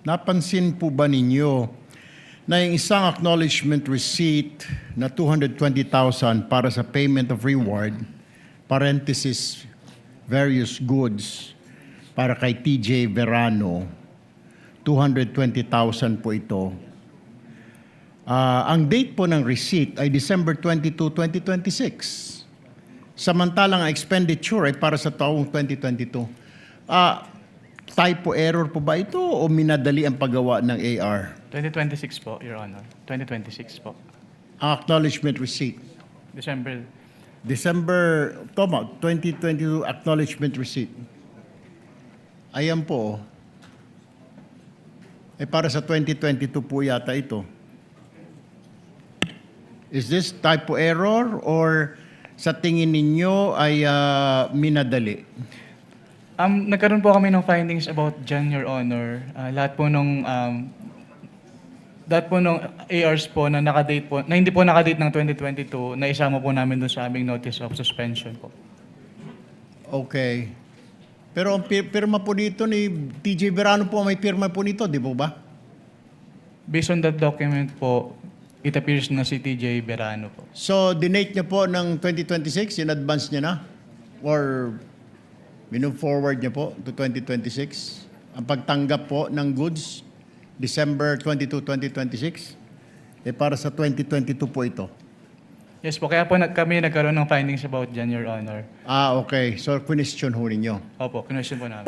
napansin po ba ninyo na yung isang acknowledgement receipt na 220,000 para sa payment of reward, parenthesis, various goods, para kay TJ Verano, 220,000 po ito. Ang date po ng receipt ay December 22, 2026. Samantalang ang expenditure ay para sa taong 2022. Typo error po ba ito o minadali ang paggawa ng AR? 2026 po, Your Honor. 2026 po. Ang acknowledgement receipt. December, Tama, 2022 acknowledgement receipt. Ayan po. Para sa 2022 po yata ito. Is this typo error or sa tingin ninyo ay minadali? nagkaroon po kami ng findings about dyan, Your Honor. Lahat po nung ARs po na nakadate po, na hindi po nakadate ng 2022, na isama po namin doon sa aming notice of suspension po. Okay. Pero ang pirma po dito ni TJ Verano po, may pirma po nito, di po ba? Based on that document po, it appears na si TJ Verano po. So, dinate niya po ng 2026, in advance niya na? Or minove forward niya po to 2026? Ang pagtanggap po ng goods, December 22, 2026? Para sa 2022 po ito. Yes po, kaya po kami nagkaroon ng findings about dyan, Your Honor. Okay. So, question ho ninyo. Opo, kinwestiyon po namin.